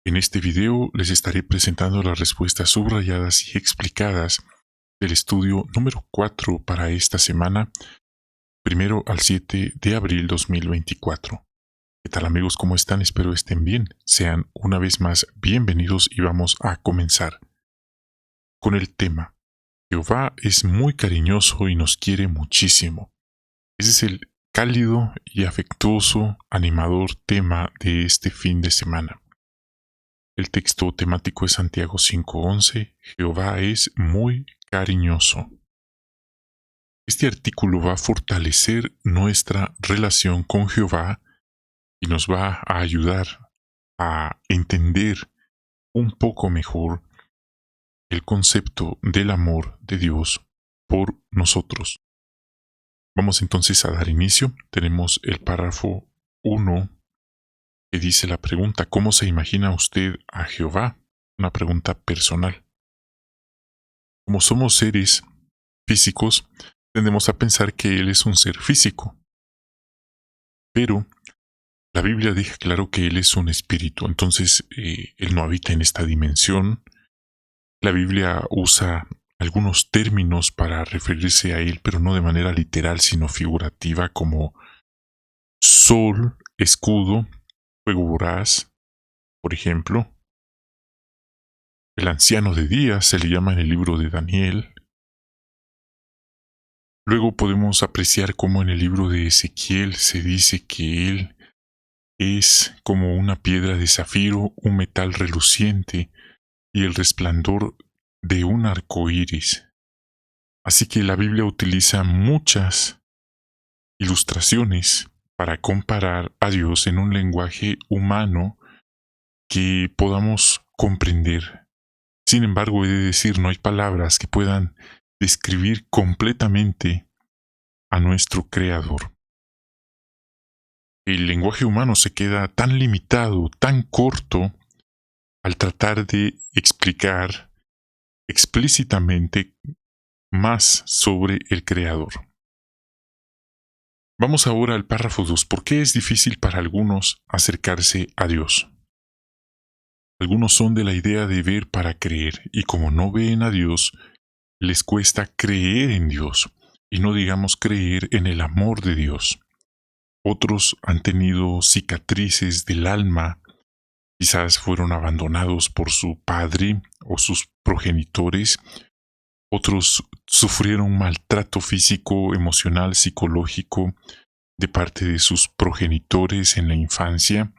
En este video les estaré presentando las respuestas subrayadas y explicadas del estudio número 4 para esta semana, 1 al 7 de abril 2024. ¿Qué tal amigos? ¿Cómo están? Espero estén bien. Sean una vez más bienvenidos y vamos a comenzar con el tema. Jehová es muy cariñoso y nos quiere muchísimo. Ese es el cálido y afectuoso, animador tema de este fin de semana. El texto temático es Santiago 5:11. Jehová es muy cariñoso. Este artículo va a fortalecer nuestra relación con Jehová y nos va a ayudar a entender un poco mejor el concepto del amor de Dios por nosotros. Vamos entonces a dar inicio. Tenemos el párrafo 1 que dice la pregunta: ¿cómo se imagina usted a Jehová? Una pregunta personal. Como somos seres físicos, tendemos a pensar que Él es un ser físico. Pero la Biblia deja claro que Él es un espíritu, entonces Él no habita en esta dimensión. La Biblia usa algunos términos para referirse a Él, pero no de manera literal, sino figurativa, como sol, escudo, fuego voraz, por ejemplo. El anciano de días se le llama en el libro de Daniel. Luego podemos apreciar cómo en el libro de Ezequiel se dice que Él es como una piedra de zafiro, un metal reluciente y el resplandor de un arco iris. Así que la Biblia utiliza muchas ilustraciones para comparar a Dios en un lenguaje humano que podamos comprender. Sin embargo, he de decir, no hay palabras que puedan describir completamente a nuestro Creador. El lenguaje humano se queda tan limitado, tan corto, al tratar de explicar explícitamente más sobre el Creador. Vamos ahora al párrafo 2. ¿Por qué es difícil para algunos acercarse a Dios? Algunos son de la idea de ver para creer, y como no ven a Dios, les cuesta creer en Dios, y no digamos creer en el amor de Dios. Otros han tenido cicatrices del alma. Quizás fueron abandonados por su padre o sus progenitores. Otros sufrieron maltrato físico, emocional, psicológico de parte de sus progenitores en la infancia.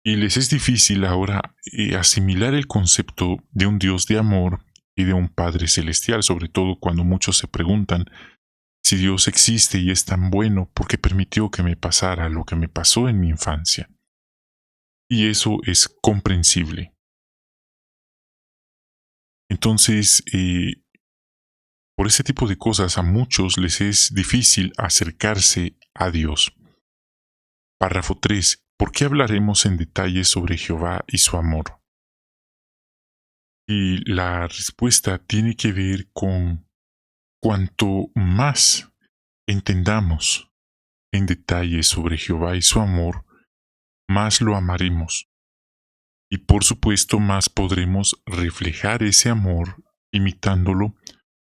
Y les es difícil ahora asimilar el concepto de un Dios de amor y de un Padre celestial, sobre todo cuando muchos se preguntan: si Dios existe y es tan bueno, ¿por qué permitió que me pasara lo que me pasó en mi infancia? Y eso es comprensible. Entonces, por ese tipo de cosas a muchos les es difícil acercarse a Dios. Párrafo 3. ¿Por qué hablaremos en detalle sobre Jehová y su amor? Y la respuesta tiene que ver con cuanto más entendamos en detalle sobre Jehová y su amor, más lo amaremos. Y por supuesto, más podremos reflejar ese amor imitándolo,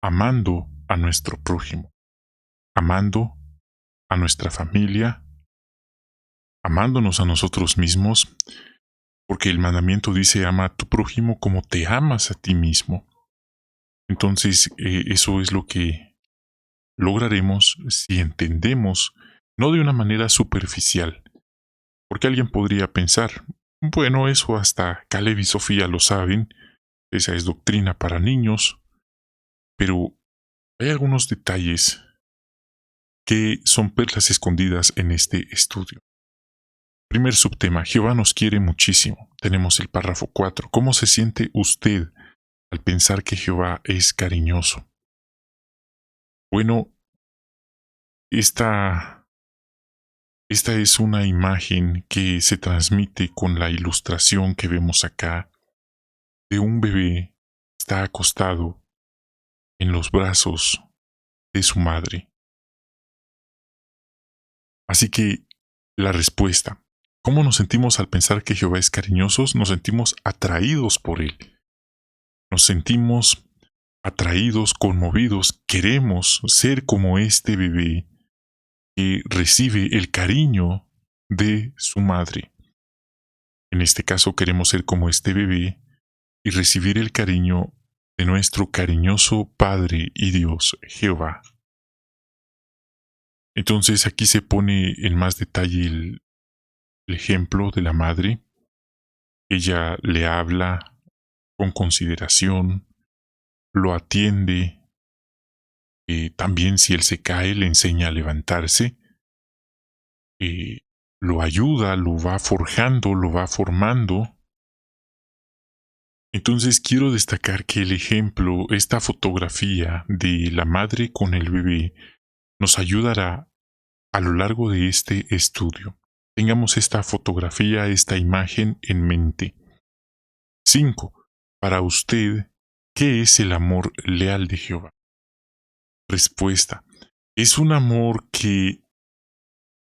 amando a nuestro prójimo, amando a nuestra familia, amándonos a nosotros mismos, porque el mandamiento dice: ama a tu prójimo como te amas a ti mismo. Entonces, eso es lo que lograremos si entendemos, no de una manera superficial, porque alguien podría pensar: bueno, eso hasta Caleb y Sofía lo saben, esa es doctrina para niños, pero hay algunos detalles que son perlas escondidas en este estudio. Primer subtema: Jehová nos quiere muchísimo. Tenemos el párrafo 4. ¿Cómo se siente usted al pensar que Jehová es cariñoso? Bueno, esta es una imagen que se transmite con la ilustración que vemos acá de un bebé que está acostado en los brazos de su madre. Así que la respuesta: ¿Cómo nos sentimos al pensar que Jehová es cariñoso? Nos sentimos atraídos por Él. Nos sentimos atraídos, conmovidos. Queremos ser como este bebé que recibe el cariño de su madre. En este caso queremos ser como este bebé y recibir el cariño de nuestro cariñoso Padre y Dios, Jehová. Entonces aquí se pone en más detalle el ejemplo de la madre. Ella le habla con consideración, lo atiende, también si él se cae le enseña a levantarse, eh, lo ayuda, lo va forjando, lo va formando. Entonces quiero destacar que el ejemplo, esta fotografía de la madre con el bebé, nos ayudará a lo largo de este estudio. Tengamos esta fotografía, esta imagen en mente. 5. Para usted, ¿qué es el amor leal de Jehová? Respuesta. Es un amor que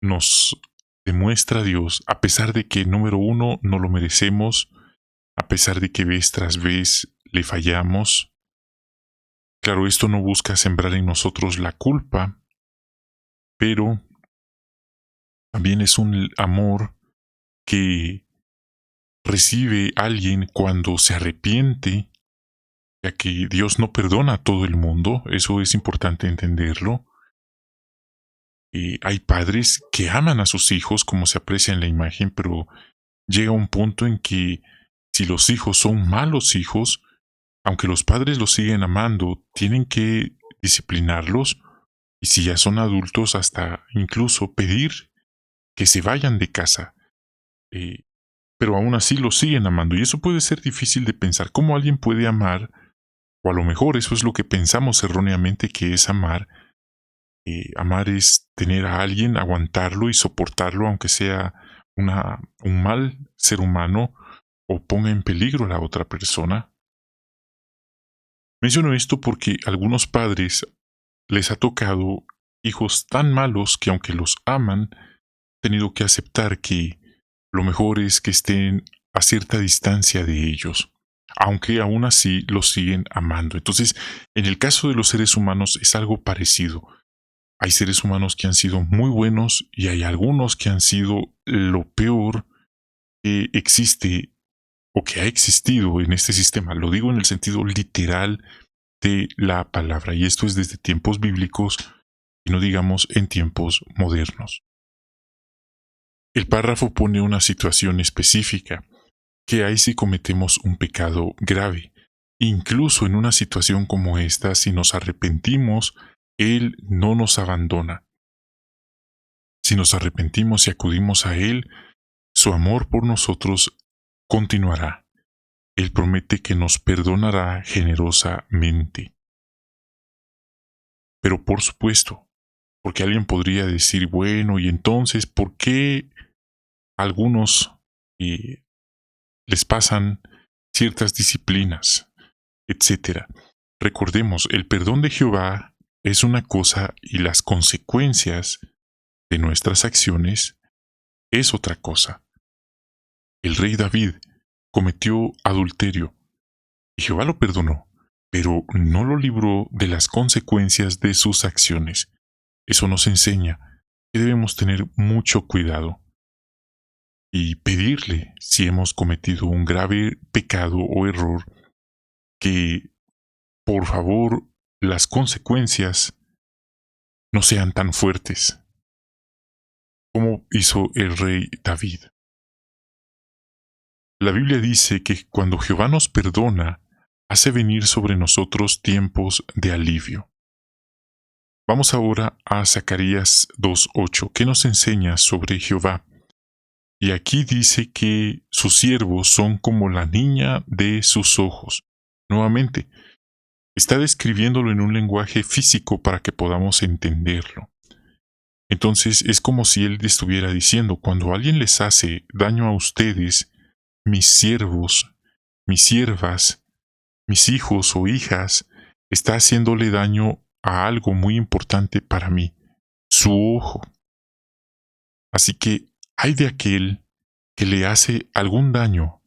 nos demuestra Dios, a pesar de que, número uno, no lo merecemos, a pesar de que vez tras vez le fallamos. Claro, esto no busca sembrar en nosotros la culpa, pero también es un amor que recibe alguien cuando se arrepiente, ya que Dios no perdona a todo el mundo, eso es importante entenderlo. Hay padres que aman a sus hijos, como se aprecia en la imagen, pero llega un punto en que si los hijos son malos hijos, aunque los padres los siguen amando, tienen que disciplinarlos y si ya son adultos, hasta incluso pedir que se vayan de casa. Pero aún así los siguen amando y eso puede ser difícil de pensar. ¿Cómo alguien puede amar? O a lo mejor eso es lo que pensamos erróneamente que es amar. Amar es tener a alguien, aguantarlo y soportarlo, aunque sea un mal ser humano o ponga en peligro a la otra persona. Menciono esto porque a algunos padres les ha tocado hijos tan malos que aunque los aman, han tenido que aceptar que lo mejor es que estén a cierta distancia de ellos, aunque aún así los siguen amando. Entonces, en el caso de los seres humanos es algo parecido. Hay seres humanos que han sido muy buenos y hay algunos que han sido lo peor que existe o que ha existido en este sistema. Lo digo en el sentido literal de la palabra, y esto es desde tiempos bíblicos y no digamos en tiempos modernos. El párrafo pone una situación específica, que hay si cometemos un pecado grave. Incluso en una situación como esta, si nos arrepentimos, Él no nos abandona. Si nos arrepentimos y acudimos a Él, su amor por nosotros continuará. Él promete que nos perdonará generosamente. Pero por supuesto, porque alguien podría decir, bueno, y entonces, ¿por qué algunos les pasan ciertas disciplinas, etcétera? Recordemos, el perdón de Jehová es una cosa y las consecuencias de nuestras acciones es otra cosa. El rey David cometió adulterio y Jehová lo perdonó, pero no lo libró de las consecuencias de sus acciones. Eso nos enseña que debemos tener mucho cuidado y pedirle, si hemos cometido un grave pecado o error, que por favor las consecuencias no sean tan fuertes como hizo el rey David. La Biblia dice que cuando Jehová nos perdona, hace venir sobre nosotros tiempos de alivio. Vamos ahora a Zacarías 2:8, que nos enseña sobre Jehová. Y aquí dice que sus siervos son como la niña de sus ojos. Nuevamente, está describiéndolo en un lenguaje físico para que podamos entenderlo. Entonces es como si él estuviera diciendo, cuando alguien les hace daño a ustedes, mis siervos, mis siervas, mis hijos o hijas, está haciéndole daño a algo muy importante para mí, su ojo. Así que hay de aquel que le hace algún daño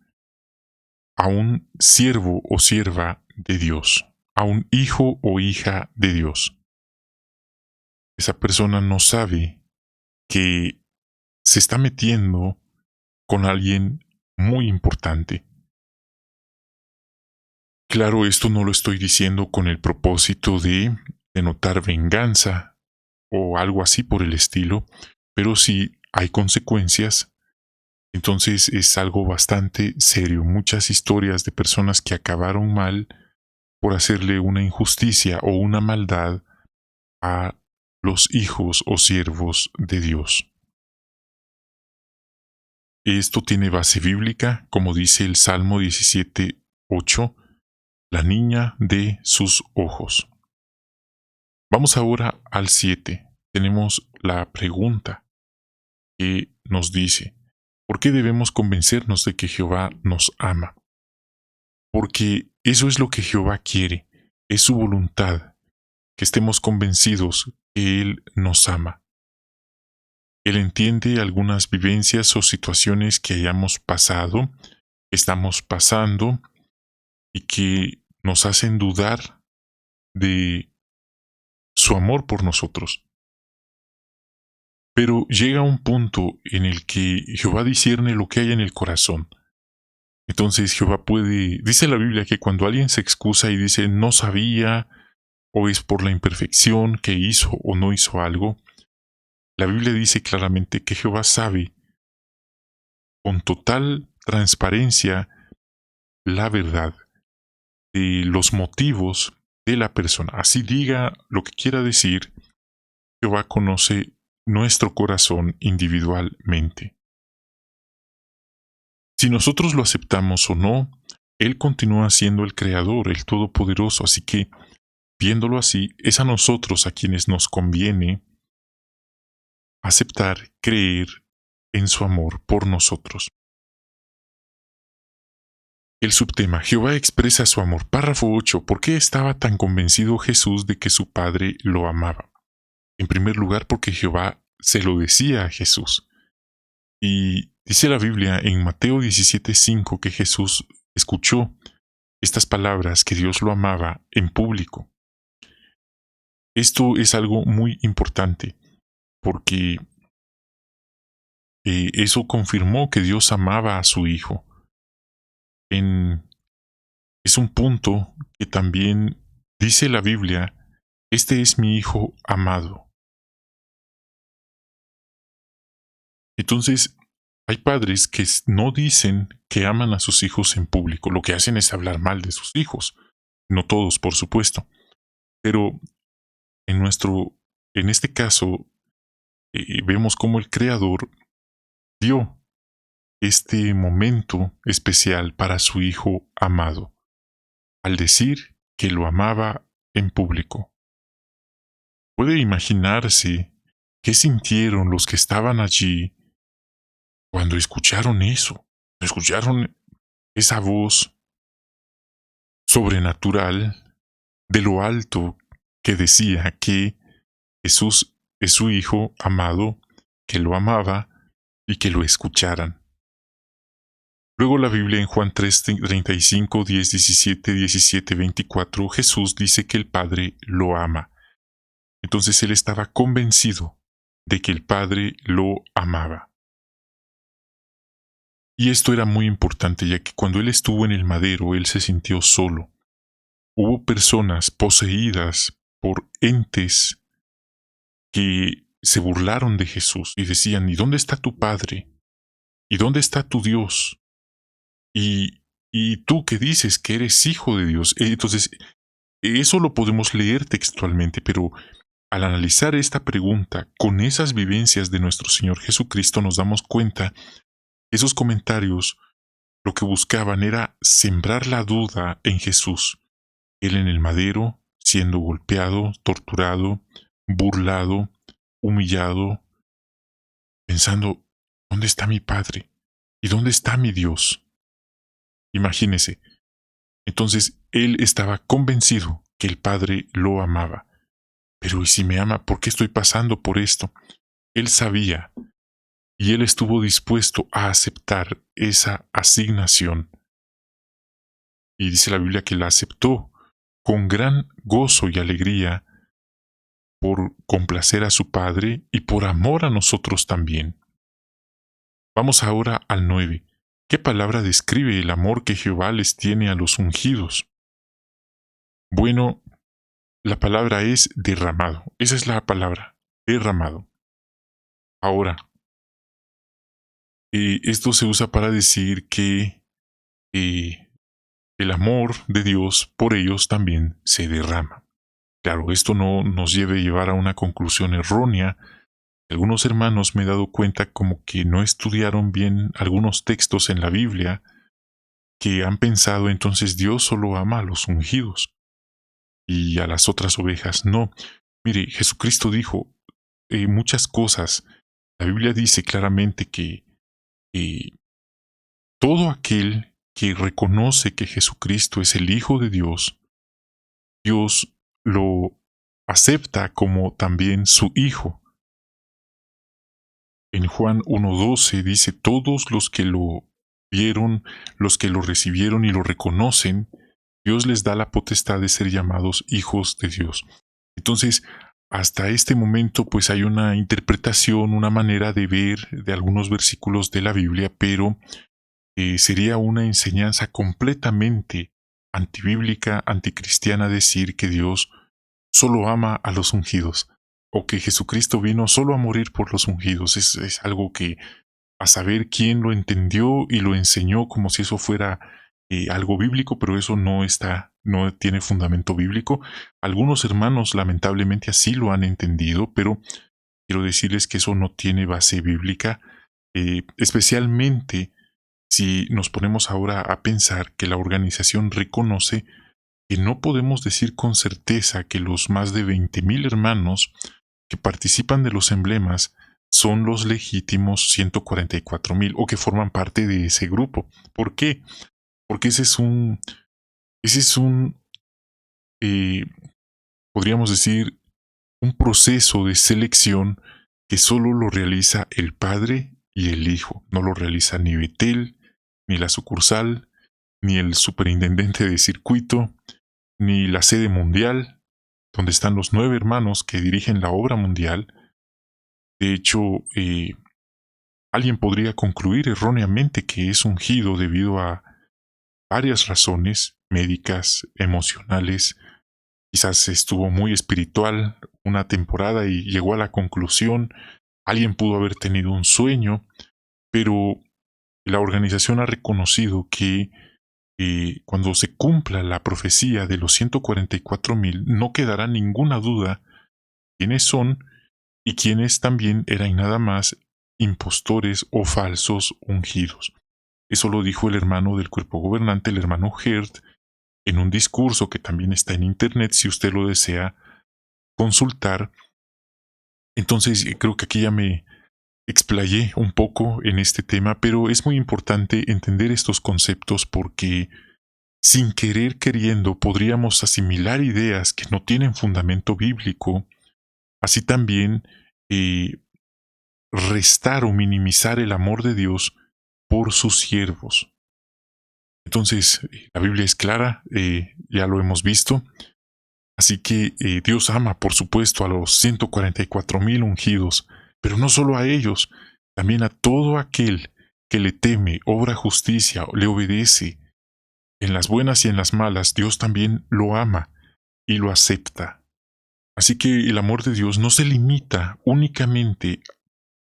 a un siervo o sierva de Dios, a un hijo o hija de Dios. Esa persona no sabe que se está metiendo con alguien muy importante. Claro, esto no lo estoy diciendo con el propósito de denotar venganza o algo así por el estilo, pero si hay consecuencias, entonces es algo bastante serio. Muchas historias de personas que acabaron mal por hacerle una injusticia o una maldad a los hijos o siervos de Dios. Esto tiene base bíblica, como dice el Salmo 17:8, la niña de sus ojos. Vamos ahora al 7. Tenemos la pregunta que nos dice, ¿por qué debemos convencernos de que Jehová nos ama? Porque eso es lo que Jehová quiere, es su voluntad, que estemos convencidos que Él nos ama. Él entiende algunas vivencias o situaciones que hayamos pasado, que estamos pasando y que nos hacen dudar de su amor por nosotros. Pero llega un punto en el que Jehová discierne lo que hay en el corazón. Entonces Jehová puede, dice la Biblia que cuando alguien se excusa y dice no sabía, o es por la imperfección que hizo o no hizo algo, la Biblia dice claramente que Jehová sabe con total transparencia la verdad de los motivos de la persona. Así diga lo que quiera decir, Jehová conoce nuestro corazón individualmente. Si nosotros lo aceptamos o no, Él continúa siendo el Creador, el Todopoderoso, así que, viéndolo así, es a nosotros a quienes nos conviene aceptar, creer en su amor por nosotros. El subtema, Jehová expresa su amor. Párrafo 8. ¿Por qué estaba tan convencido Jesús de que su Padre lo amaba? En primer lugar, porque Jehová se lo decía a Jesús. Y dice la Biblia en Mateo 17:5 que Jesús escuchó estas palabras, que Dios lo amaba en público. Esto es algo muy importante, porque eso confirmó que Dios amaba a su Hijo. Es un punto que también dice la Biblia, este es mi Hijo amado. Entonces, hay padres que no dicen que aman a sus hijos en público, lo que hacen es hablar mal de sus hijos. No todos, por supuesto, pero en este caso, vemos cómo el Creador dio este momento especial para su Hijo amado, al decir que lo amaba en público. Puede imaginarse qué sintieron los que estaban allí cuando escucharon eso, escucharon esa voz sobrenatural de lo alto que decía que Jesús es su Hijo amado, que lo amaba y que lo escucharan. Luego la Biblia en Juan 3:35, 10, 17, 17, 24, Jesús dice que el Padre lo ama. Entonces él estaba convencido de que el Padre lo amaba. Y esto era muy importante, ya que cuando él estuvo en el madero, él se sintió solo. Hubo personas poseídas por entes que se burlaron de Jesús y decían, ¿y dónde está tu Padre? ¿Y dónde está tu Dios? Y tú que dices que eres hijo de Dios. Entonces, eso lo podemos leer textualmente, pero al analizar esta pregunta con esas vivencias de nuestro Señor Jesucristo, nos damos cuenta que esos comentarios lo que buscaban era sembrar la duda en Jesús. Él en el madero, siendo golpeado, torturado, burlado, humillado, pensando, ¿dónde está mi Padre? ¿Y dónde está mi Dios? Imagínese. Entonces él estaba convencido que el Padre lo amaba. Pero ¿y si me ama? ¿Por qué estoy pasando por esto? Él sabía y él estuvo dispuesto a aceptar esa asignación. Y dice la Biblia que la aceptó con gran gozo y alegría por complacer a su Padre y por amor a nosotros también. Vamos ahora al 9. ¿Qué palabra describe el amor que Jehová les tiene a los ungidos? Bueno, la palabra es derramado. Esa es la palabra, derramado. Ahora, esto se usa para decir que eh, el amor de Dios por ellos también se derrama. Claro, esto no nos debe llevar a una conclusión errónea. Algunos hermanos me he dado cuenta como que no estudiaron bien algunos textos en la Biblia, que han pensado entonces Dios solo ama a los ungidos y a las otras ovejas no. Mire, Jesucristo dijo muchas cosas. La Biblia dice claramente que eh, todo aquel que reconoce que Jesucristo es el Hijo de Dios, Dios lo acepta como también su Hijo. En Juan 1:12 dice, todos los que lo vieron, los que lo recibieron y lo reconocen, Dios les da la potestad de ser llamados hijos de Dios. Entonces, hasta este momento, pues hay una interpretación, una manera de ver de algunos versículos de la Biblia, pero sería una enseñanza completamente antibíblica, anticristiana decir que Dios solo ama a los ungidos, o que Jesucristo vino solo a morir por los ungidos. Es algo que a saber quién lo entendió y lo enseñó como si eso fuera algo bíblico, pero eso no tiene fundamento bíblico. Algunos hermanos lamentablemente así lo han entendido, pero quiero decirles que eso no tiene base bíblica, especialmente si nos ponemos ahora a pensar que la organización reconoce que no podemos decir con certeza que los más de 20,000 hermanos que participan de los emblemas son los legítimos 144,000 o que forman parte de ese grupo. ¿Por qué? Porque ese es un eh, podríamos decir, un proceso de selección que solo lo realiza el Padre y el Hijo. No lo realiza ni Betel, ni la sucursal, ni el superintendente de circuito, ni la sede mundial, donde están los 9 hermanos que dirigen la obra mundial. De hecho, alguien podría concluir erróneamente que es ungido debido a varias razones médicas, emocionales, quizás estuvo muy espiritual una temporada y llegó a la conclusión, alguien pudo haber tenido un sueño, pero la organización ha reconocido que cuando se cumpla la profecía de los 144,000, no quedará ninguna duda quiénes son y quiénes también eran nada más impostores o falsos ungidos. Eso lo dijo el hermano del cuerpo gobernante, el hermano Herd, en un discurso que también está en internet si usted lo desea consultar. Entonces creo que aquí ya me explayé un poco en este tema, pero es muy importante entender estos conceptos porque sin querer queriendo podríamos asimilar ideas que no tienen fundamento bíblico, así también eh, restar o minimizar el amor de Dios por sus siervos. Entonces, la Biblia es clara, ya lo hemos visto, así que Dios ama, por supuesto, a los 144,000 ungidos, pero no solo a ellos, también a todo aquel que le teme, obra justicia, le obedece. En las buenas y en las malas, Dios también lo ama y lo acepta. Así que el amor de Dios no se limita únicamente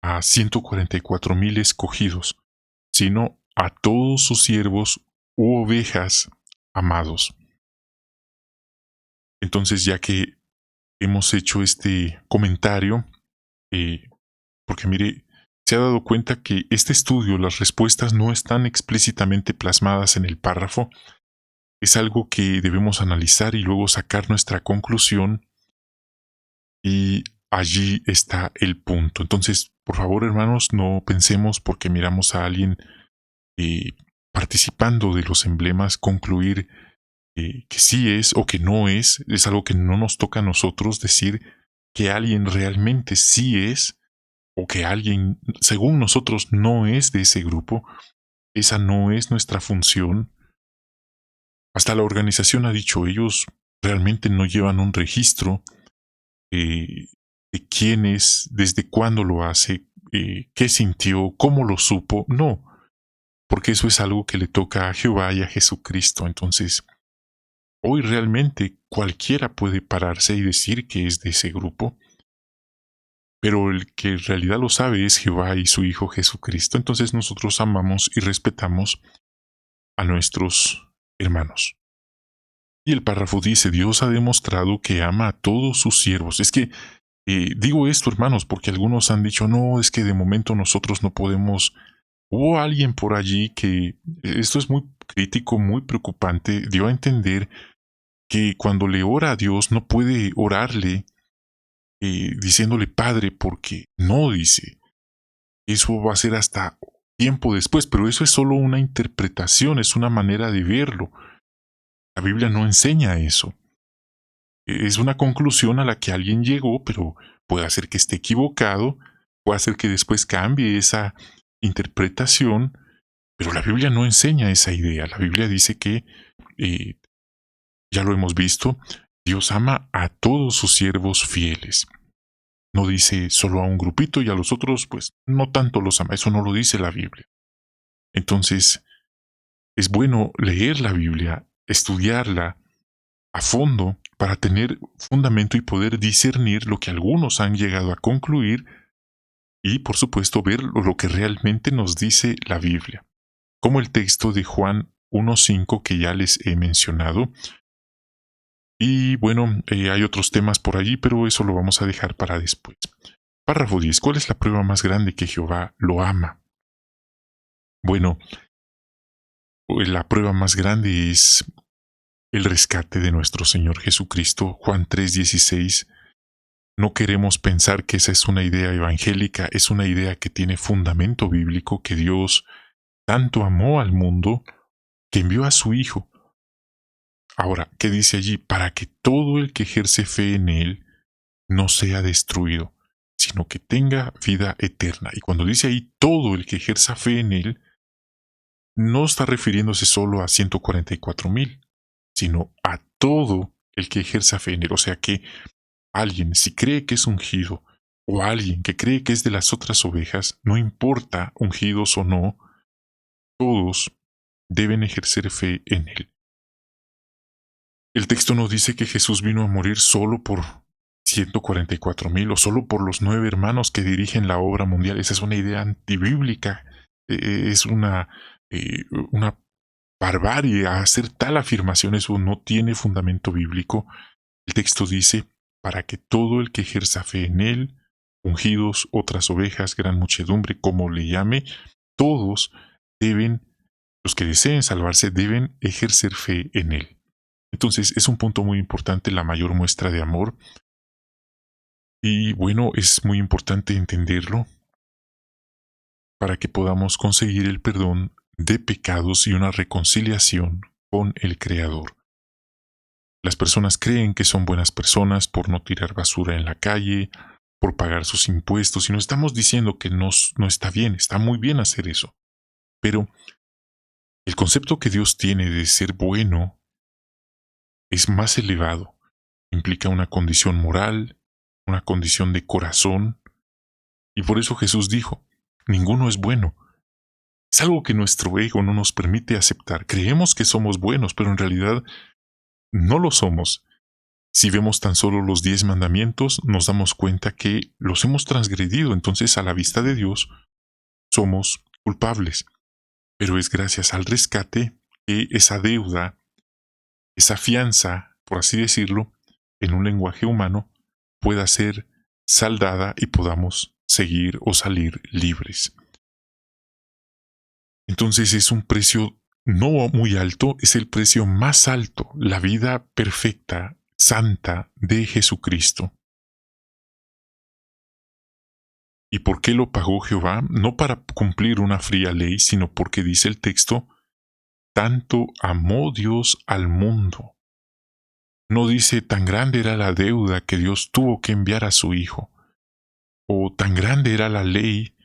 a 144,000 escogidos, sino a todos sus siervos u ovejas amados. Entonces, ya que hemos hecho este comentario, porque mire, se ha dado cuenta que este estudio, las respuestas no están explícitamente plasmadas en el párrafo, es algo que debemos analizar y luego sacar nuestra conclusión, y allí está el punto. Entonces, por favor, hermanos, no pensemos porque miramos a alguien eh, participando de los emblemas, concluir que sí es o que no es algo que no nos toca a nosotros decir que alguien realmente sí es o que alguien, según nosotros, no es de ese grupo, esa no es nuestra función. Hasta la organización ha dicho, ellos realmente no llevan un registro de quién es, desde cuándo lo hace, qué sintió, cómo lo supo. No, porque eso es algo que le toca a Jehová y a Jesucristo. Entonces, hoy realmente cualquiera puede pararse y decir que es de ese grupo, pero el que en realidad lo sabe es Jehová y su Hijo Jesucristo. Entonces nosotros amamos y respetamos a nuestros hermanos. Y el párrafo dice, Dios ha demostrado que ama a todos sus siervos. Es que digo esto, hermanos, porque algunos han dicho, no, es que de momento nosotros no podemos. Hubo alguien por allí que, esto es muy crítico, muy preocupante, dio a entender que cuando le ora a Dios no puede orarle diciéndole Padre, porque no dice. Eso va a ser hasta tiempo después, pero eso es solo una interpretación, es una manera de verlo. La Biblia no enseña eso. Es una conclusión a la que alguien llegó, pero puede ser que esté equivocado, puede ser que después cambie esa interpretación, pero la Biblia no enseña esa idea. La Biblia dice que, eh, ya lo hemos visto, Dios ama a todos sus siervos fieles. No dice solo a un grupito y a los otros, pues no tanto los ama. Eso no lo dice la Biblia. Entonces, es bueno leer la Biblia, estudiarla a fondo para tener fundamento y poder discernir lo que algunos han llegado a concluir y, por supuesto, ver lo que realmente nos dice la Biblia. Como el texto de Juan 1.5 que ya les he mencionado. Y bueno, hay otros temas por allí, pero eso lo vamos a dejar para después. Párrafo 10. ¿Cuál es la prueba más grande que Jehová lo ama? Bueno, la prueba más grande es el rescate de nuestro Señor Jesucristo. Juan 3:16. No queremos pensar que esa es una idea evangélica, es una idea que tiene fundamento bíblico, que Dios tanto amó al mundo que envió a su Hijo. Ahora, ¿qué dice allí? Para que todo el que ejerce fe en Él no sea destruido, sino que tenga vida eterna. Y cuando dice ahí todo el que ejerza fe en Él, no está refiriéndose solo a 144,000, sino a todo el que ejerza fe en Él. O sea que alguien, si cree que es ungido, o alguien que cree que es de las otras ovejas, no importa ungidos o no, todos deben ejercer fe en Él. El texto no dice que Jesús vino a morir solo por 144,000 o solo por los 9 hermanos que dirigen la obra mundial. Esa es una idea antibíblica. Es una barbarie hacer tal afirmación. Eso no tiene fundamento bíblico. El texto dice, para que todo el que ejerza fe en Él, ungidos, otras ovejas, gran muchedumbre, como le llame, todos deben, los que deseen salvarse, deben ejercer fe en Él. Entonces es un punto muy importante, la mayor muestra de amor. Y bueno, es muy importante entenderlo para que podamos conseguir el perdón de pecados y una reconciliación con el Creador. Las personas creen que son buenas personas por no tirar basura en la calle, por pagar sus impuestos, y no estamos diciendo que no está bien, está muy bien hacer eso. Pero el concepto que Dios tiene de ser bueno es más elevado. Implica una condición moral, una condición de corazón, y por eso Jesús dijo, ninguno es bueno. Es algo que nuestro ego no nos permite aceptar. Creemos que somos buenos, pero en realidad no lo somos. Si vemos tan solo los 10 mandamientos, nos damos cuenta que los hemos transgredido, entonces a la vista de Dios somos culpables. Pero es gracias al rescate que esa deuda, esa fianza, por así decirlo, en un lenguaje humano, pueda ser saldada y podamos seguir o salir libres. Entonces es un precio no muy alto, es el precio más alto, la vida perfecta, santa de Jesucristo. ¿Y por qué lo pagó Jehová? No para cumplir una fría ley, sino porque dice el texto, tanto amó Dios al mundo. No dice tan grande era la deuda que Dios tuvo que enviar a su Hijo. o tan grande era la ley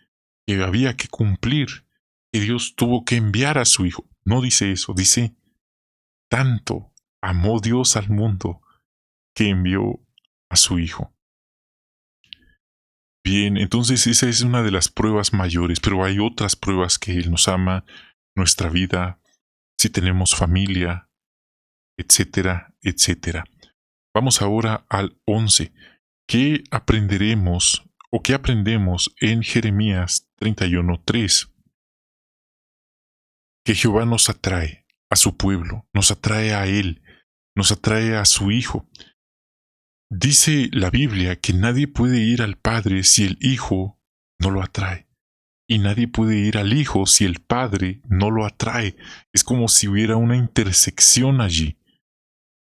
que había que cumplir, que Dios tuvo que enviar a su Hijo. No dice eso, dice, tanto amó Dios al mundo que envió a su Hijo. Bien, entonces esa es una de las pruebas mayores, pero hay otras pruebas que Él nos ama, nuestra vida, si tenemos familia, etcétera, etcétera. Vamos ahora al 11. ¿Qué aprenderemos o qué aprendemos en Jeremías 31:3? Que Jehová nos atrae a su pueblo, nos atrae a Él, nos atrae a su Hijo. Dice la Biblia que nadie puede ir al Padre si el Hijo no lo atrae. Y nadie puede ir al Hijo si el Padre no lo atrae. Es como si hubiera una intersección allí.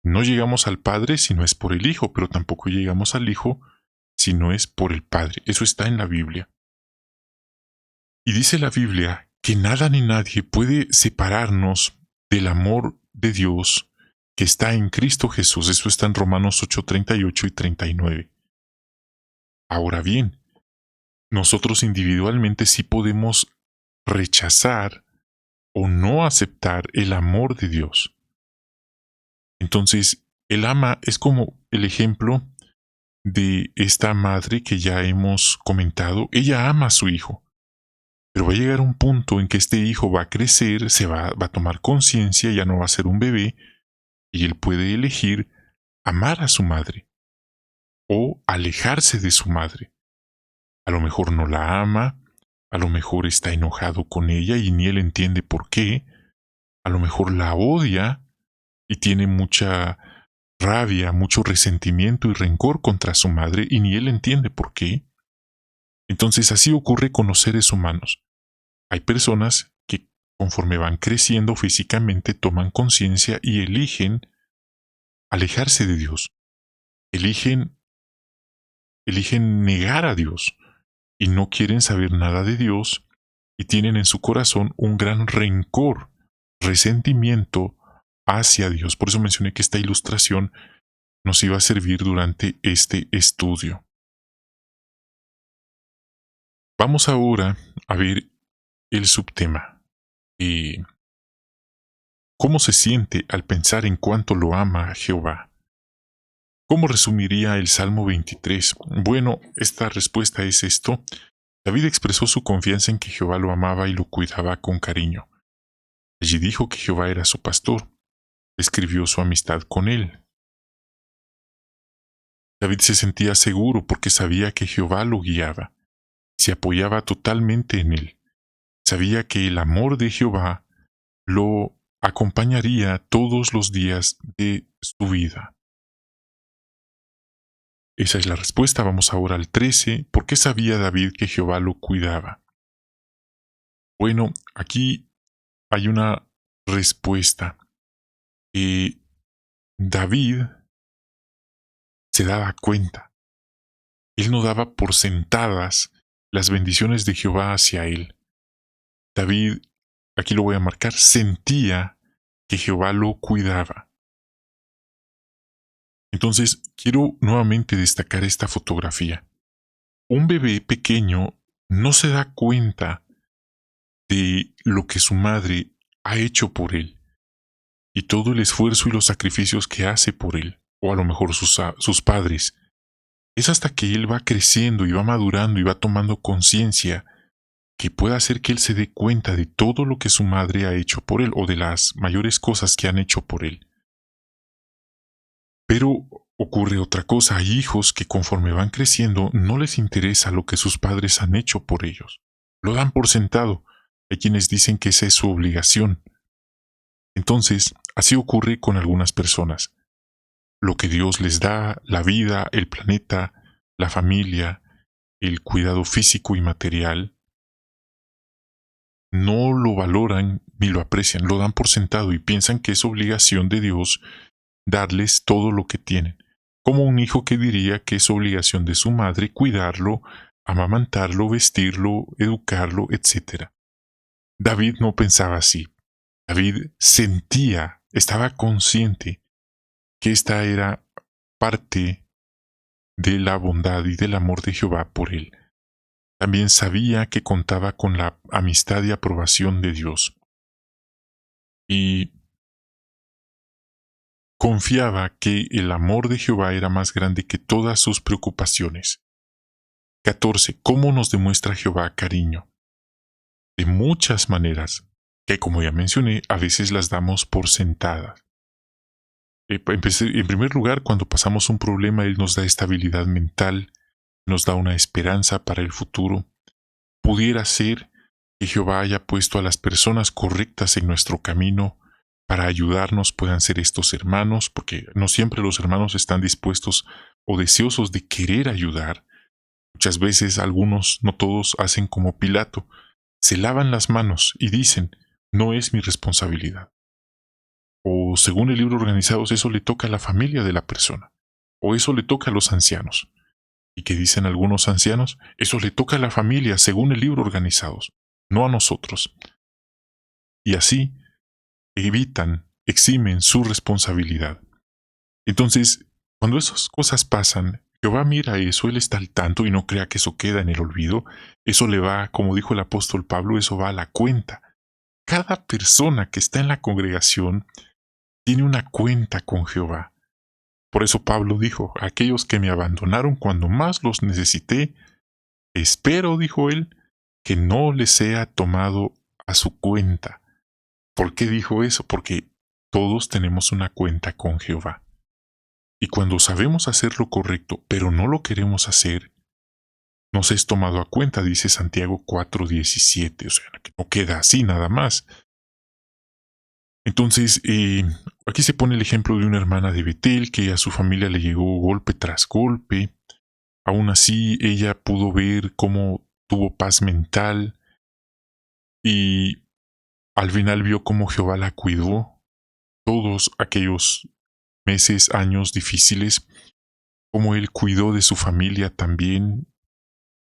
No llegamos al Padre si no es por el Hijo, pero tampoco llegamos al Hijo si no es por el Padre. Eso está en la Biblia. Y dice la Biblia que nada ni nadie puede separarnos del amor de Dios que está en Cristo Jesús. Eso está en Romanos 8:38 y 39. Ahora bien, nosotros individualmente sí podemos rechazar o no aceptar el amor de Dios. Entonces, el ama es como el ejemplo de esta madre que ya hemos comentado. Ella ama a su hijo, pero va a llegar un punto en que este hijo va a crecer, va a tomar conciencia, ya no va a ser un bebé, y él puede elegir amar a su madre o alejarse de su madre. A lo mejor no la ama, a lo mejor está enojado con ella y ni él entiende por qué, a lo mejor la odia y tiene mucha rabia, mucho resentimiento y rencor contra su madre y ni él entiende por qué. Entonces así ocurre con los seres humanos. Hay personas que conforme van creciendo físicamente toman conciencia y eligen alejarse de Dios. Eligen negar a Dios y no quieren saber nada de Dios y tienen en su corazón un gran rencor, resentimiento hacia Dios. Por eso mencioné que esta ilustración nos iba a servir durante este estudio. Vamos ahora a ver el subtema. ¿Cómo se siente al pensar en cuánto lo ama a Jehová? ¿Cómo resumiría el Salmo 23? Bueno, esta respuesta es esto. David expresó su confianza en que Jehová lo amaba y lo cuidaba con cariño. Allí dijo que Jehová era su pastor. Describió su amistad con él. David se sentía seguro porque sabía que Jehová lo guiaba. Se apoyaba totalmente en él. Sabía que el amor de Jehová lo acompañaría todos los días de su vida. Esa es la respuesta. Vamos ahora al 13. ¿Por qué sabía David que Jehová lo cuidaba? Bueno, aquí hay una respuesta. David se daba cuenta. Él no daba por sentadas las bendiciones de Jehová hacia él. David, aquí lo voy a marcar, sentía que Jehová lo cuidaba. Entonces, quiero nuevamente destacar esta fotografía. Un bebé pequeño no se da cuenta de lo que su madre ha hecho por él y todo el esfuerzo y los sacrificios que hace por él, o a lo mejor sus padres. Es hasta que él va creciendo y va madurando y va tomando conciencia que puede hacer que él se dé cuenta de todo lo que su madre ha hecho por él o de las mayores cosas que han hecho por él. Pero ocurre otra cosa, hay hijos que conforme van creciendo no les interesa lo que sus padres han hecho por ellos. Lo dan por sentado. Hay quienes dicen que esa es su obligación. Entonces, así ocurre con algunas personas. Lo que Dios les da, la vida, el planeta, la familia, el cuidado físico y material, no lo valoran ni lo aprecian, lo dan por sentado y piensan que es obligación de Dios darles todo lo que tienen, como un hijo que diría que es obligación de su madre cuidarlo, amamantarlo, vestirlo, educarlo, etc. David no pensaba así. David sentía, estaba consciente que esta era parte de la bondad y del amor de Jehová por él. también sabía que contaba con la amistad y aprobación de Dios. Y confiaba que el amor de Jehová era más grande que todas sus preocupaciones. 14. ¿Cómo nos demuestra Jehová cariño? De muchas maneras, que como ya mencioné, a veces las damos por sentadas. En primer lugar, cuando pasamos un problema, Él nos da estabilidad mental, nos da una esperanza para el futuro. Pudiera ser que Jehová haya puesto a las personas correctas en nuestro camino para ayudarnos, puedan ser estos hermanos, porque no siempre los hermanos están dispuestos o deseosos de querer ayudar. Muchas veces algunos, no todos, hacen como Pilato, se lavan las manos y dicen, no es mi responsabilidad. O según el libro Organizados, eso le toca a la familia de la persona, o eso le toca a los ancianos. Y que dicen algunos ancianos, eso le toca a la familia según el libro Organizados, no a nosotros. Y así eximen su responsabilidad. Entonces, cuando esas cosas pasan, Jehová mira eso, Él está al tanto y no crea que eso queda en el olvido. Eso le va, como dijo el apóstol Pablo, eso va a la cuenta. Cada persona que está en la congregación tiene una cuenta con Jehová. Por eso Pablo dijo, aquellos que me abandonaron cuando más los necesité, espero, dijo él, que no les sea tomado a su cuenta. ¿Por qué dijo eso? Porque todos tenemos una cuenta con Jehová. Y cuando sabemos hacer lo correcto, pero no lo queremos hacer, nos es tomado a cuenta, dice Santiago 4:17. O sea, que no queda así nada más. Entonces, aquí se pone el ejemplo de una hermana de Betel que a su familia le llegó golpe tras golpe. Aún así, ella pudo ver cómo tuvo paz mental y al final vio cómo Jehová la cuidó todos aquellos meses, años difíciles, cómo Él cuidó de su familia también.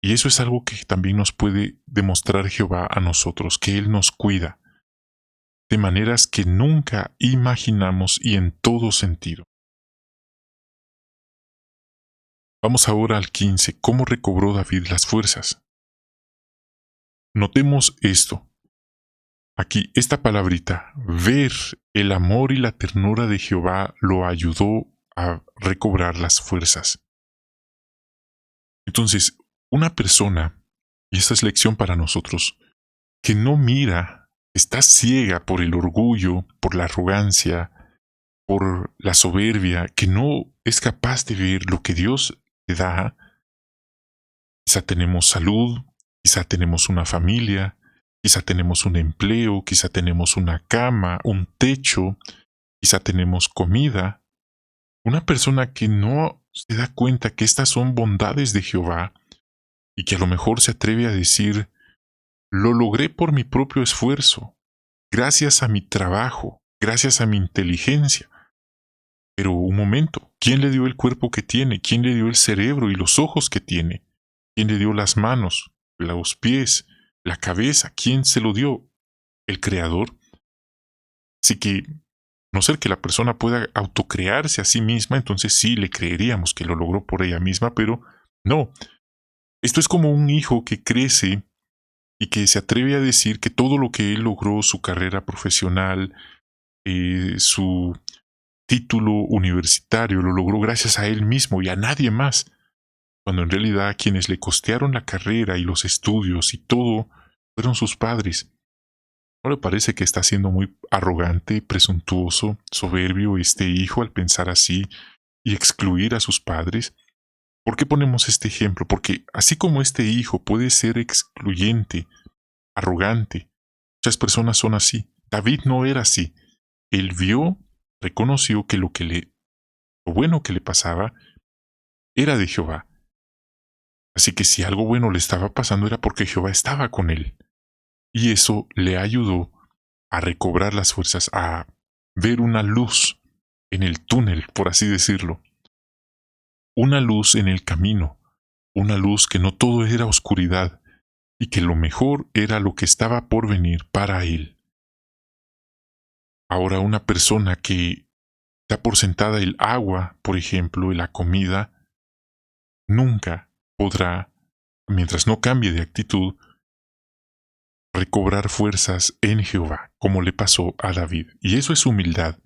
Y eso es algo que también nos puede demostrar Jehová a nosotros, que Él nos cuida de maneras que nunca imaginamos y en todo sentido. Vamos ahora al 15. ¿Cómo recobró David las fuerzas? Notemos esto. Aquí, esta palabrita, ver el amor y la ternura de Jehová lo ayudó a recobrar las fuerzas. Entonces, una persona, y esta es lección para nosotros, que no mira, está ciega por el orgullo, por la arrogancia, por la soberbia, que no es capaz de ver lo que Dios le da. Quizá tenemos salud, quizá tenemos una familia, quizá tenemos un empleo, quizá tenemos una cama, un techo, quizá tenemos comida. Una persona que no se da cuenta que estas son bondades de Jehová y que a lo mejor se atreve a decir, lo logré por mi propio esfuerzo, gracias a mi trabajo, gracias a mi inteligencia. Pero un momento, ¿quién le dio el cuerpo que tiene? ¿Quién le dio el cerebro y los ojos que tiene? ¿Quién le dio las manos, los pies, la cabeza? ¿Quién se lo dio? El Creador. Así que, no ser que la persona pueda autocrearse a sí misma, entonces sí le creeríamos que lo logró por ella misma, pero no. Esto es como un hijo que crece y que se atreve a decir que todo lo que él logró, su carrera profesional, su título universitario, lo logró gracias a él mismo y a nadie más, cuando en realidad quienes le costearon la carrera y los estudios y todo fueron sus padres. ¿No le parece que está siendo muy arrogante, presuntuoso, soberbio este hijo al pensar así y excluir a sus padres? ¿Por qué ponemos este ejemplo? Porque así como este hijo puede ser excluyente, arrogante, muchas personas son así. David no era así. Él vio, reconoció que lo bueno que le pasaba era de Jehová. Así que si algo bueno le estaba pasando era porque Jehová estaba con él. Y eso le ayudó a recobrar las fuerzas, a ver una luz en el túnel, por así decirlo. Una luz en el camino, una luz que no todo era oscuridad y que lo mejor era lo que estaba por venir para él. Ahora una persona que da por sentada el agua, por ejemplo, y la comida, nunca podrá mientras no cambie de actitud, recobrar fuerzas en Jehová, como le pasó a David. Y eso es humildad.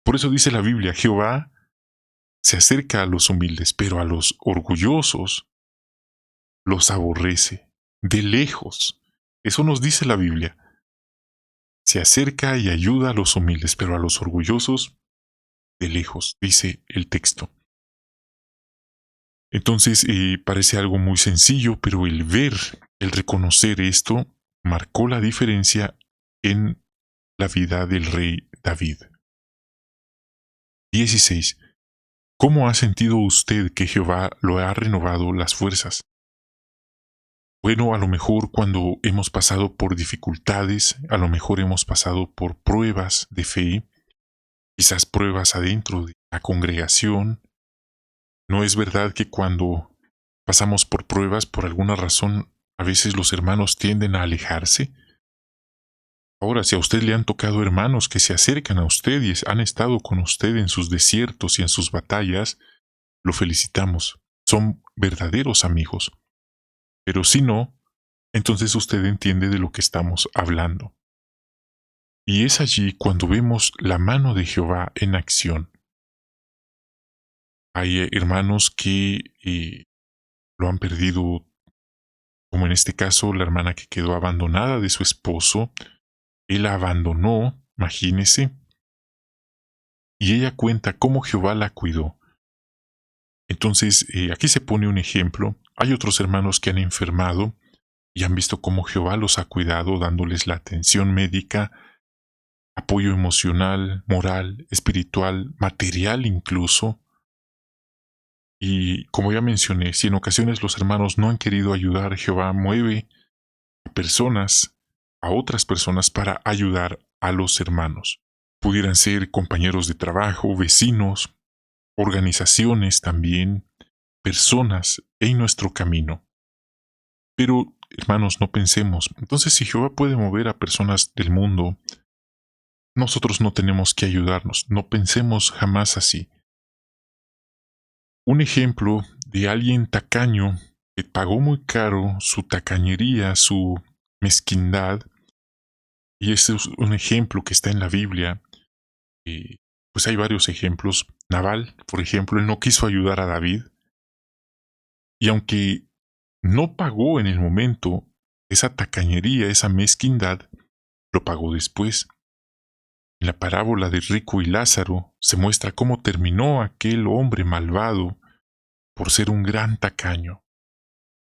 Por eso dice la Biblia, Jehová se acerca a los humildes, pero a los orgullosos los aborrece, de lejos. Eso nos dice la Biblia. Se acerca y ayuda a los humildes, pero a los orgullosos de lejos, dice el texto. Entonces, parece algo muy sencillo, pero el ver, el reconocer esto, marcó la diferencia en la vida del rey David. 16. ¿Cómo ha sentido usted que Jehová lo ha renovado las fuerzas? Bueno, a lo mejor cuando hemos pasado por dificultades, a lo mejor hemos pasado por pruebas de fe, quizás pruebas adentro de la congregación. ¿No es verdad que cuando pasamos por pruebas, por alguna razón, a veces los hermanos tienden a alejarse? Ahora, si a usted le han tocado hermanos que se acercan a usted y han estado con usted en sus desiertos y en sus batallas, lo felicitamos. Son verdaderos amigos. Pero si no, entonces usted entiende de lo que estamos hablando. Y es allí cuando vemos la mano de Jehová en acción. Hay hermanos que lo han perdido, como en este caso la hermana que quedó abandonada de su esposo. Él la abandonó, imagínese, y ella cuenta cómo Jehová la cuidó. Entonces, aquí se pone un ejemplo. Hay otros hermanos que han enfermado y han visto cómo Jehová los ha cuidado, dándoles la atención médica, apoyo emocional, moral, espiritual, material incluso. Y como ya mencioné, si en ocasiones los hermanos no han querido ayudar, Jehová mueve a personas, a otras personas para ayudar a los hermanos. Pudieran ser compañeros de trabajo, vecinos, organizaciones también, personas en nuestro camino. Pero, hermanos, no pensemos, entonces si Jehová puede mover a personas del mundo, nosotros no tenemos que ayudarnos, no pensemos jamás así. Un ejemplo de alguien tacaño que pagó muy caro su tacañería, su mezquindad, y este es un ejemplo que está en la Biblia. Pues hay varios ejemplos. Nabal, por ejemplo, él no quiso ayudar a David, y aunque no pagó en el momento esa tacañería, esa mezquindad, lo pagó después. En la parábola de Rico y Lázaro se muestra cómo terminó aquel hombre malvado por ser un gran tacaño.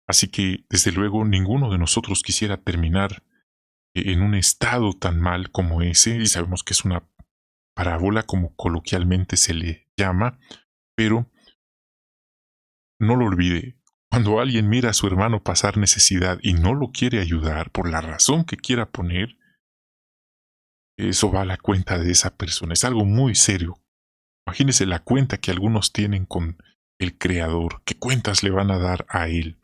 Así que, desde luego, ninguno de nosotros quisiera terminar en un estado tan mal como ese, y sabemos que es una parábola como coloquialmente se le llama, pero no lo olvide. Cuando alguien mira a su hermano pasar necesidad y no lo quiere ayudar por la razón que quiera poner, eso va a la cuenta de esa persona. Es algo muy serio. Imagínese la cuenta que algunos tienen con el Creador. ¿Qué cuentas le van a dar a Él?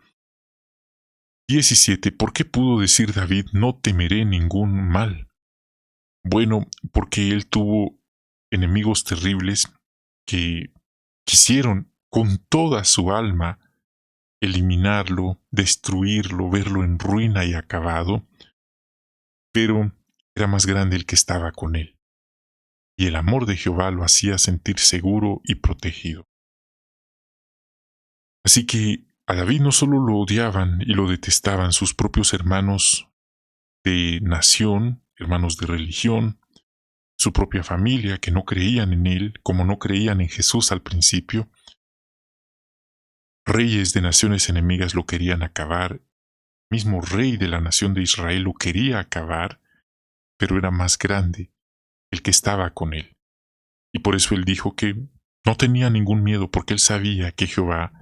17. ¿Por qué pudo decir David, no temeré ningún mal? Bueno, porque él tuvo enemigos terribles que quisieron con toda su alma eliminarlo, destruirlo, verlo en ruina y acabado, pero era más grande el que estaba con él, y el amor de Jehová lo hacía sentir seguro y protegido. Así que a David no solo lo odiaban y lo detestaban sus propios hermanos de nación, hermanos de religión, su propia familia, que no creían en él, como no creían en Jesús al principio. Reyes de naciones enemigas lo querían acabar, mismo rey de la nación de Israel lo quería acabar, pero era más grande el que estaba con él. Y por eso él dijo que no tenía ningún miedo, porque él sabía que Jehová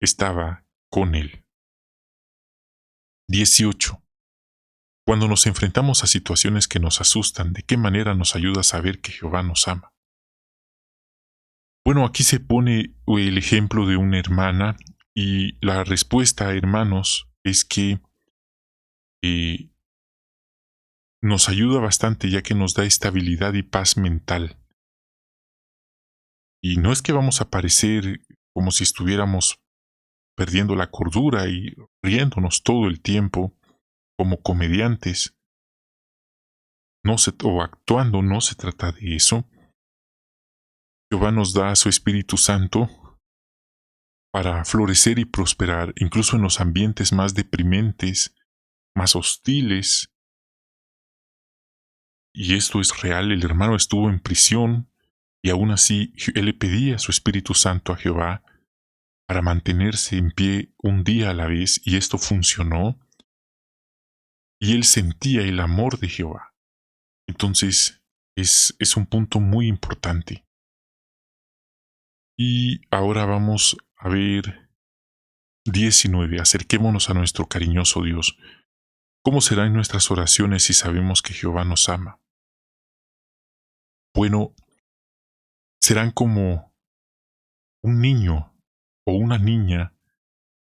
estaba con él. 18. Cuando nos enfrentamos a situaciones que nos asustan, ¿de qué manera nos ayuda a saber que Jehová nos ama? Bueno, aquí se pone el ejemplo de una hermana, y la respuesta, hermanos, es que eh, nos ayuda bastante, ya que nos da estabilidad y paz mental. Y no es que vamos a parecer como si estuviéramos perdiendo la cordura y riéndonos todo el tiempo como comediantes, o actuando, no se trata de eso. Jehová nos da a su Espíritu Santo para florecer y prosperar, incluso en los ambientes más deprimentes, más hostiles. Y esto es real, el hermano estuvo en prisión y aún así él le pedía a su Espíritu Santo a Jehová para mantenerse en pie un día a la vez, y esto funcionó, y él sentía el amor de Jehová. Entonces, es un punto muy importante. Y ahora vamos a ver 19. Acerquémonos a nuestro cariñoso Dios. ¿Cómo serán nuestras oraciones si sabemos que Jehová nos ama? Bueno, serán como un niño o una niña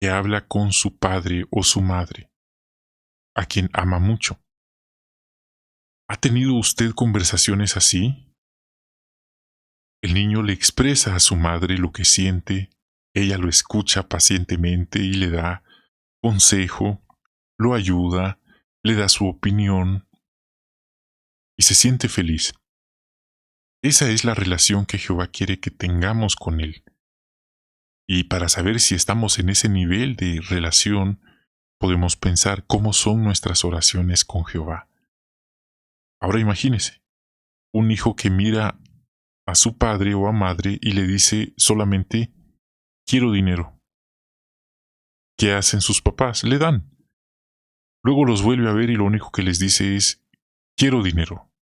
que habla con su padre o su madre, a quien ama mucho. ¿Ha tenido usted conversaciones así? El niño le expresa a su madre lo que siente, ella lo escucha pacientemente y le da consejo, lo ayuda, le da su opinión y se siente feliz. Esa es la relación que Jehová quiere que tengamos con Él. Y para saber si estamos en ese nivel de relación, podemos pensar cómo son nuestras oraciones con Jehová. Ahora imagínese, un hijo que mira a su padre o a madre y le dice solamente, quiero dinero. ¿Qué hacen sus papás? Le dan. Luego los vuelve a ver y lo único que les dice es, quiero dinero,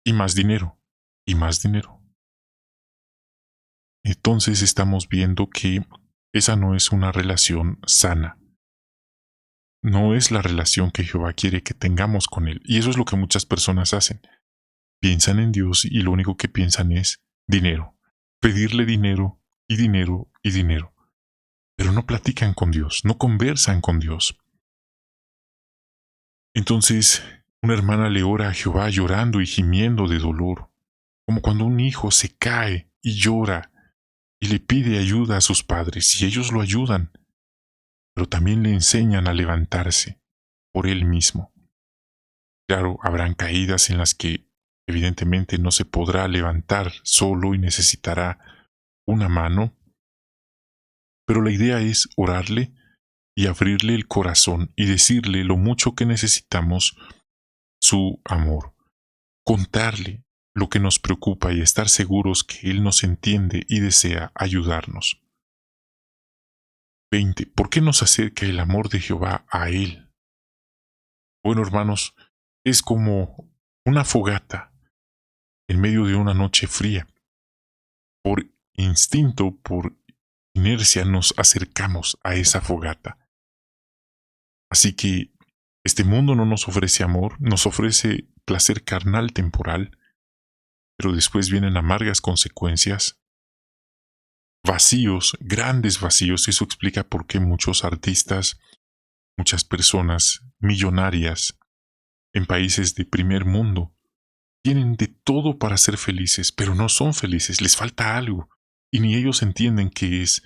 y más dinero, y más dinero. Entonces estamos viendo que esa no es una relación sana. No es la relación que Jehová quiere que tengamos con Él. Y eso es lo que muchas personas hacen. Piensan en Dios y lo único que piensan es dinero. Pedirle dinero y dinero y dinero. Pero no platican con Dios, no conversan con Dios. Entonces, una hermana le ora a Jehová llorando y gimiendo de dolor, como cuando un hijo se cae y llora y le pide ayuda a sus padres, y ellos lo ayudan, pero también le enseñan a levantarse por él mismo. Claro, habrán caídas en las que evidentemente no se podrá levantar solo y necesitará una mano, pero la idea es orarle y abrirle el corazón y decirle lo mucho que necesitamos su amor, contarle lo que nos preocupa y estar seguros que Él nos entiende y desea ayudarnos. 20. ¿Por qué nos acerca el amor de Jehová a Él? Bueno, hermanos, es como una fogata en medio de una noche fría. Por instinto, por inercia, nos acercamos a esa fogata. Así que este mundo no nos ofrece amor, nos ofrece placer carnal temporal, pero después vienen amargas consecuencias, vacíos, grandes vacíos. Eso explica por qué muchos artistas, muchas personas millonarias en países de primer mundo tienen de todo para ser felices, pero no son felices, les falta algo, y ni ellos entienden qué es.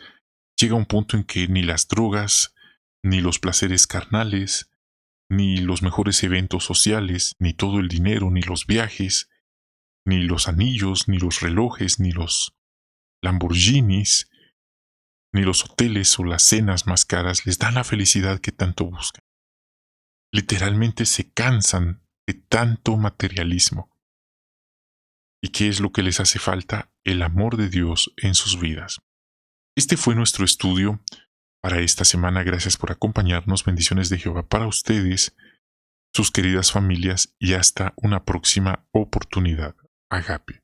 Llega un punto en que ni las drogas, ni los placeres carnales, ni los mejores eventos sociales, ni todo el dinero, ni los viajes, ni los anillos, ni los relojes, ni los Lamborghinis, ni los hoteles o las cenas más caras les dan la felicidad que tanto buscan. Literalmente se cansan de tanto materialismo. ¿Y qué es lo que les hace falta? El amor de Dios en sus vidas. Este fue nuestro estudio para esta semana. Gracias por acompañarnos. Bendiciones de Jehová para ustedes, sus queridas familias, y hasta una próxima oportunidad. Agape.